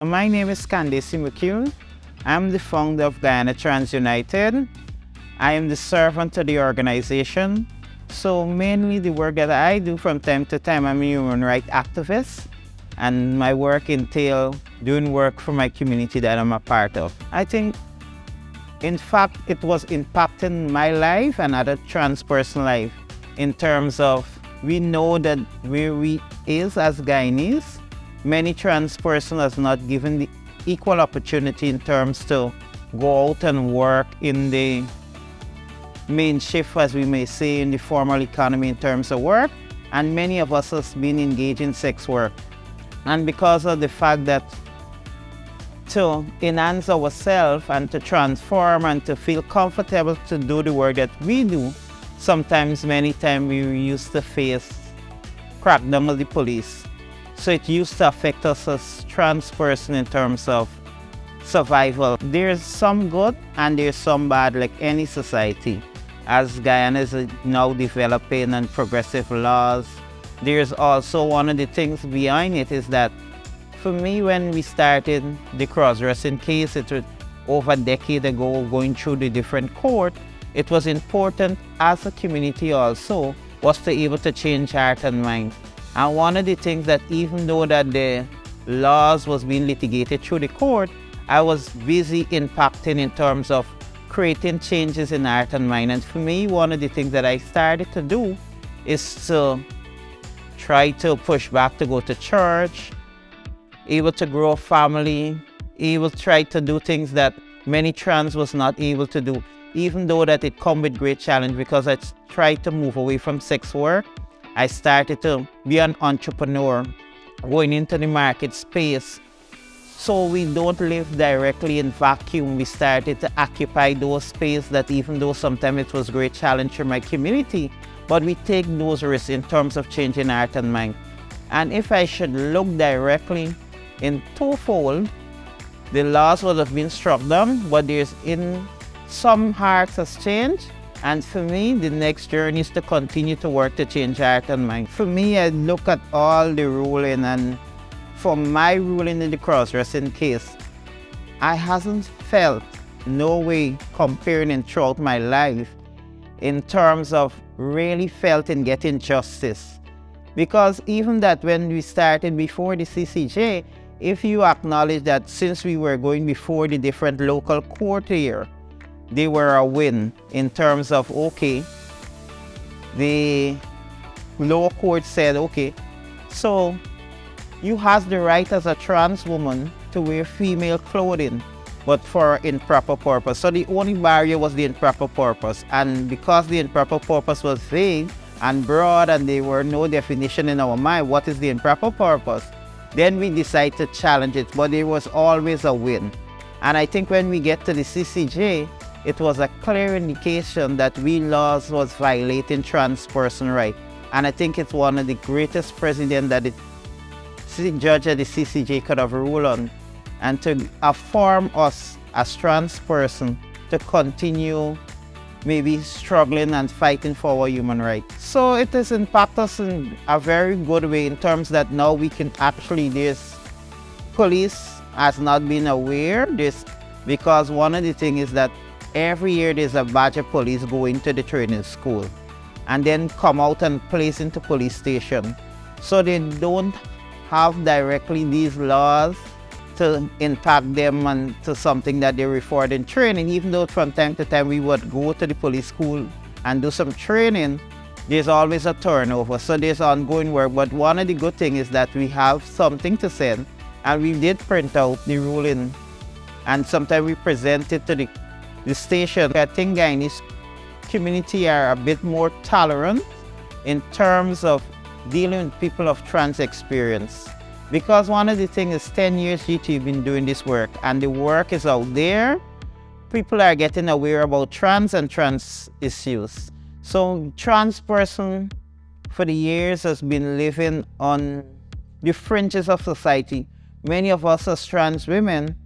My name is Candacy McEwan. I'm the founder of Guyana Trans United. I am the servant to the organization. So mainly the work that I do from time to time, I'm a human rights activist, and my work entails doing work for my community that I'm a part of. I think, in fact, it was impacting my life and other trans person life in terms of we know that where we is as Guyanese, many trans persons are not given the equal opportunity in terms to go out and work in the main shift, as we may say, in the formal economy in terms of work, and many of us have been engaged in sex work. And because of the fact that to enhance ourselves and to transform and to feel comfortable to do the work that we do, sometimes, many times, we used to face crackdown of the police. So it used to affect us as trans person in terms of survival. There's some good and there's some bad, like any society. As Guyana is now developing and progressive laws, there's also one of the things behind it is that for me, when we started the cross-dressing case, it was over a decade ago, going through the different court, it was important as a community also was to able to change heart and mind. And one of the things that even though that the laws was being litigated through the court, I was busy impacting in terms of creating changes in heart and mind. And for me, one of the things that I started to do is to try to push back to go to church, able to grow a family, able to try to do things that many trans was not able to do, even though that it come with great challenge, because I tried to move away from sex work. I started to be an entrepreneur, going into the market space. So we don't live directly in vacuum. We started to occupy those spaces that even though sometimes it was a great challenge for my community, but we take those risks in terms of changing heart and mind. And if I should look directly in twofold, the laws would have been struck down, but there's in some hearts has changed. And for me, the next journey is to continue to work to change heart and mind. For me, I look at all the ruling, and for my ruling in the cross-dressing case, I hasn't felt no way comparing it throughout my life in terms of really felt in getting justice. Because even that when we started before the CCJ, if you acknowledge that since we were going before the different local court here, they were a win in terms of, okay, the lower court said, okay, so you have the right as a trans woman to wear female clothing, but for improper purpose. So the only barrier was the improper purpose. And because the improper purpose was vague and broad and there were no definition in our mind, what is the improper purpose? Then we decided to challenge it, but there was always a win. And I think when we get to the CCJ, it was a clear indication that we laws was violating trans person rights. And I think it's one of the greatest precedent that the judge at the CCJ could have ruled on, and to affirm us as trans person to continue maybe struggling and fighting for our human rights. So it has impacted us in a very good way in terms that now we can actually, this police has not been aware this, because one of the things is that every year there's a batch of police going to the training school and then come out and place into police station. So they don't have directly these laws to impact them and to something that they refer in training. Even though from time to time we would go to the police school and do some training, there's always a turnover. So there's ongoing work. But one of the good things is that we have something to send, and we did print out the ruling, and sometimes we present it to the station. I think Guyanese community are a bit more tolerant in terms of dealing with people of trans experience. Because one of the things is 10 years GT been doing this work, and the work is out there. People are getting aware about trans and trans issues. So trans person for the years has been living on the fringes of society. Many of us as trans women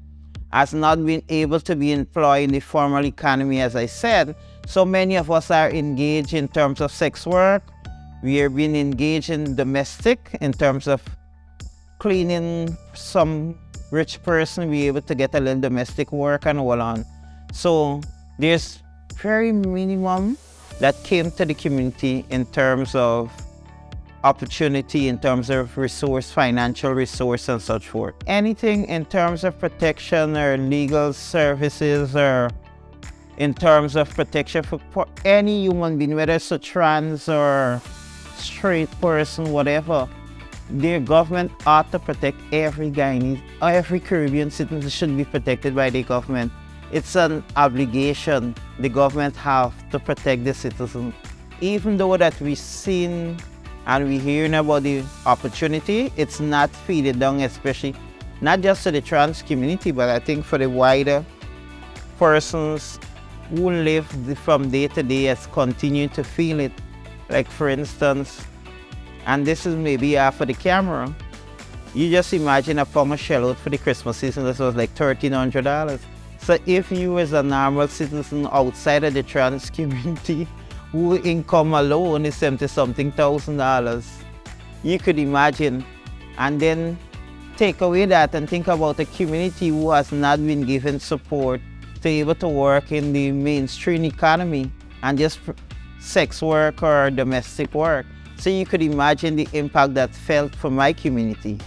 has not been able to be employed in the formal economy, as I said. So many of us are engaged in terms of sex work. We are being engaged in domestic in terms of cleaning some rich person be able to get a little domestic work and all on. So there's very minimum that came to the community in terms of opportunity, in terms of resource, financial resource and such forth. Anything in terms of protection or legal services or in terms of protection for any human being, whether it's a trans or straight person, whatever, their government ought to protect every Guyanese, or every Caribbean citizen should be protected by the government. It's an obligation the government have to protect the citizen. Even though that we've seen and we're hearing about the opportunity, it's not feeding down, especially not just to the trans community, but I think for the wider persons who live from day to day as continue to feel it. Like for instance, and this is maybe after the camera, you just imagine a pound of shell out for the Christmas season, this was like $1,300. So if you as a normal citizen outside of the trans community, who income alone is $70-something thousand, you could imagine. And then take away that and think about a community who has not been given support to be able to work in the mainstream economy and just sex work or domestic work. So you could imagine the impact that felt for my community.